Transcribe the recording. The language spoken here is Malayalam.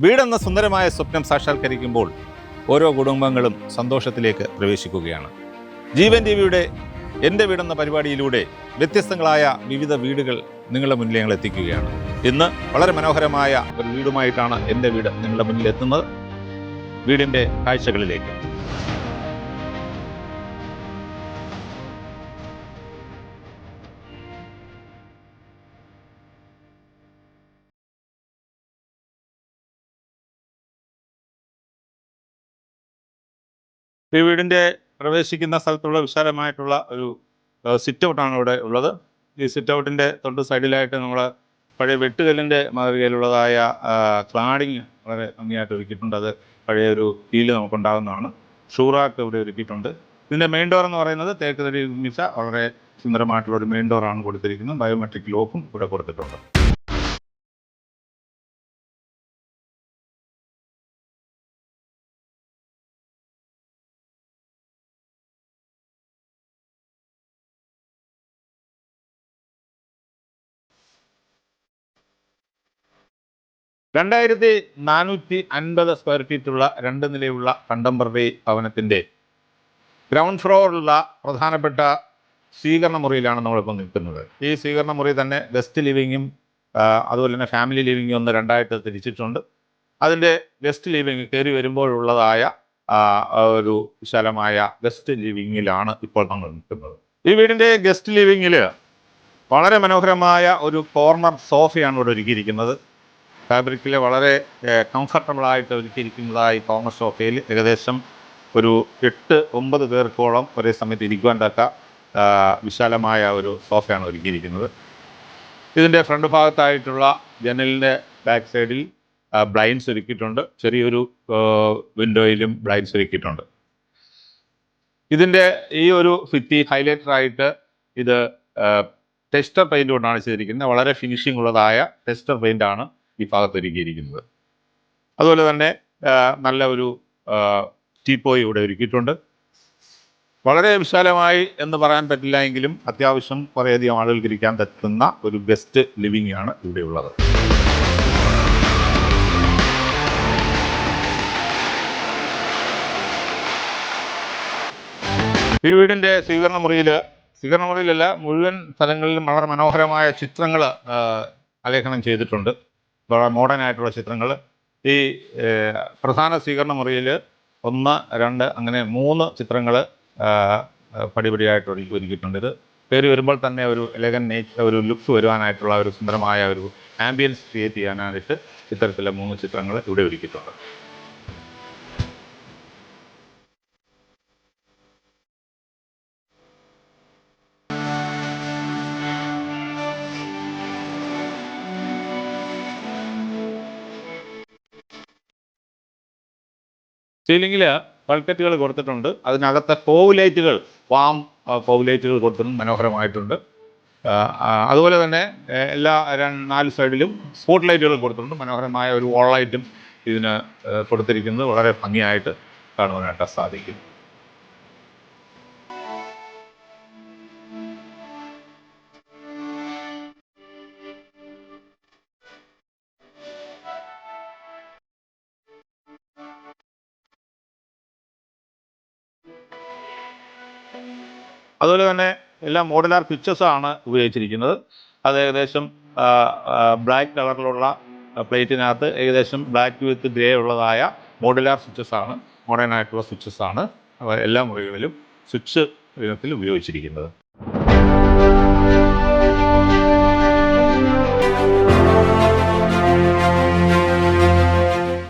വീടെന്ന സുന്ദരമായ സ്വപ്നം സാക്ഷാത്കരിക്കുമ്പോൾ ഓരോ കുടുംബങ്ങളും സന്തോഷത്തിലേക്ക് പ്രവേശിക്കുകയാണ്. ജീവൻ ടിവിയുടെ എൻ്റെ വീടെന്ന പരിപാടിയിലൂടെ വ്യത്യസ്തങ്ങളായ വിവിധ വീടുകൾ നിങ്ങളുടെ മുന്നിൽ ഞങ്ങൾ എത്തിക്കുകയാണ്. ഇന്ന് വളരെ മനോഹരമായ ഒരു വീടുമായിട്ടാണ് എൻ്റെ വീട് നിങ്ങളുടെ മുന്നിൽ എത്തുന്നത്. വീടിൻ്റെ കാഴ്ചകളിലേക്ക്. ഈ വീടിൻ്റെ പ്രവേശിക്കുന്ന സ്ഥലത്തുള്ള വിശാലമായിട്ടുള്ള ഒരു സിറ്റ് ഔട്ടാണ് ഇവിടെ ഉള്ളത്. ഈ സിറ്റ് ഔട്ടിൻ്റെ തൊട്ട് സൈഡിലായിട്ട് നമ്മൾ പഴയ വെട്ടുകല്ലിൻ്റെ മാതൃകയിലുള്ളതായ ക്ലാഡിങ് വളരെ ഭംഗിയായിട്ട് ഒരുക്കിയിട്ടുണ്ട്. അത് പഴയ ഒരു ഫീല് നമുക്കുണ്ടാകുന്നതാണ്. ഷൂറാക്ക് ഇവിടെ ഒരുക്കിയിട്ടുണ്ട്. ഇതിൻ്റെ മെയിൻ ഡോർ എന്ന് പറയുന്നത് തേക്ക് തടി നിർമ്മിച്ച വളരെ സുന്ദരമായിട്ടുള്ള ഒരു മെയിൻ ഡോറാണ് കൊടുത്തിരിക്കുന്നത്. ബയോമെട്രിക് ലോക്കും ഇവിടെ കൊടുത്തിട്ടുണ്ട്. $2450 സ്ക്വയർ ഫീറ്റുള്ള 2 നിലയുള്ള കണ്ടംപററി ഭവനത്തിൻ്റെ ഗ്രൗണ്ട് ഫ്ലോറിലുള്ള പ്രധാനപ്പെട്ട സ്വീകരണ മുറിയിലാണ് നമ്മളിപ്പോൾ നിൽക്കുന്നത്. ഈ സ്വീകരണ മുറി തന്നെ ഗസ്റ്റ് ലിവിങ്ങും അതുപോലെ തന്നെ ഫാമിലി ലിവിങ്ങും ഒന്ന് രണ്ടായിട്ട് തിരിച്ചിട്ടുണ്ട്. അതിൻ്റെ ഗസ്റ്റ് ലിവിങ് കയറി വരുമ്പോഴുള്ളതായ ഒരു വിശാലമായ ഗസ്റ്റ് ലിവിങ്ങിലാണ് ഇപ്പോൾ നമ്മൾ നിൽക്കുന്നത്. ഈ വീടിൻ്റെ ഗസ്റ്റ് ലിവിങ്ങിൽ വളരെ മനോഹരമായ ഒരു കോർണർ സോഫയാണ് ഇവിടെ ഒരുക്കിയിരിക്കുന്നത്. ഫാബ്രിക്കിൽ വളരെ കംഫർട്ടബിളായിട്ട് ഒരുക്കിയിരിക്കുന്നതായി കോർണർ സോഫയിൽ ഏകദേശം ഒരു 8-9 പേർക്കോളം ഒരേ സമയത്ത് ഇരിക്കുവാൻ തക്ക വിശാലമായ ഒരു സോഫയാണ് ഒരുക്കിയിരിക്കുന്നത്. ഇതിൻ്റെ ഫ്രണ്ട് ഭാഗത്തായിട്ടുള്ള ജനലിൻ്റെ ബാക്ക് സൈഡിൽ ബ്ലൈൻഡ്സ് ഒരുക്കിയിട്ടുണ്ട്. ചെറിയൊരു വിൻഡോയിലും ബ്ലൈൻഡ്സ് ഒരുക്കിയിട്ടുണ്ട്. ഇതിൻ്റെ ഈ ഒരു ഭിത്തി ഹൈലൈറ്ററായിട്ട് ഇത് ടെക്സ്ചർ പെയിൻറ് കൊണ്ടാണ് ചെയ്തിരിക്കുന്നത്. വളരെ ഫിനിഷിംഗ് ഉള്ളതായ ടെക്സ്ചർ പെയിൻ്റാണ് ഈ ഭാഗത്ത് ഒരുക്കിയിരിക്കുന്നത്. അതുപോലെ തന്നെ നല്ല ഒരു ടീപ്പോയി ഇവിടെ ഒരുക്കിയിട്ടുണ്ട്. വളരെ വിശാലമായി എന്ന് പറയാൻ പറ്റില്ല എങ്കിലും അത്യാവശ്യം കുറേയധികം ആളുകൾക്ക് ഇരിക്കാൻ പറ്റുന്ന ഒരു ഗസ്റ്റ് ലിവിംഗ് ആണ് ഇവിടെ ഉള്ളത്. ഈ വീടിൻ്റെ സ്വീകരണമുറിയിലല്ല മുഴുവൻ സ്ഥലങ്ങളിലും വളരെ മനോഹരമായ ചിത്രങ്ങൾ ആലേഖനം ചെയ്തിട്ടുണ്ട്. വളരെ മോഡേൺ ആയിട്ടുള്ള ചിത്രങ്ങൾ. ഈ പ്രധാന സ്വീകരണ മുറിയിൽ 1, 2 അങ്ങനെ 3 ചിത്രങ്ങൾ പടിപടിയായിട്ട് ഒരുക്കിയിട്ടുണ്ട്. ഇത് കയറി വരുമ്പോൾ തന്നെ ഒരു എലഗൻ ഒരു ലുക്ക് വരുവാനായിട്ടുള്ള ഒരു സുന്ദരമായ ഒരു ആംബിയൻസ് ക്രിയേറ്റ് ചെയ്യാനായിട്ട് ഇത്തരത്തിലെ 3 ചിത്രങ്ങൾ ഇവിടെ ഒരുക്കിയിട്ടുണ്ട്. സീലിങ്ങിൽ ബൾക്കറ്റുകൾ കൊടുത്തിട്ടുണ്ട്. അതിനകത്തെ പോവുലൈറ്റുകൾ വാം പോവുലൈറ്റുകൾ കൊടുത്തിട്ടുണ്ട്. മനോഹരമായിട്ടുണ്ട്. അതുപോലെ തന്നെ എല്ലാ 4 സൈഡിലും സ്പോട്ട് ലൈറ്റുകൾ കൊടുത്തിട്ടുണ്ട്. മനോഹരമായ ഒരു വോൾ ലൈറ്റും ഇതിന് കൊടുത്തിരിക്കുന്നത് വളരെ ഭംഗിയായിട്ട് കാണുവാനായിട്ട് സാധിക്കും. അതുപോലെ തന്നെ എല്ലാം മോഡുലാർ സ്വിച്ചസാണ് ഉപയോഗിച്ചിരിക്കുന്നത്. അത് ഏകദേശം ബ്ലാക്ക് കളറിലുള്ള പ്ലേറ്റിനകത്ത് ഏകദേശം ബ്ലാക്ക് വിത്ത് ഗ്രേ ഉള്ളതായ മോഡുലാർ സ്വിച്ചസാണ്, മോഡേൺ ആയിട്ടുള്ള സ്വിച്ചസാണ് എല്ലാ മുറികളിലും സ്വിച്ച് ഇനത്തിൽ ഉപയോഗിച്ചിരിക്കുന്നത്.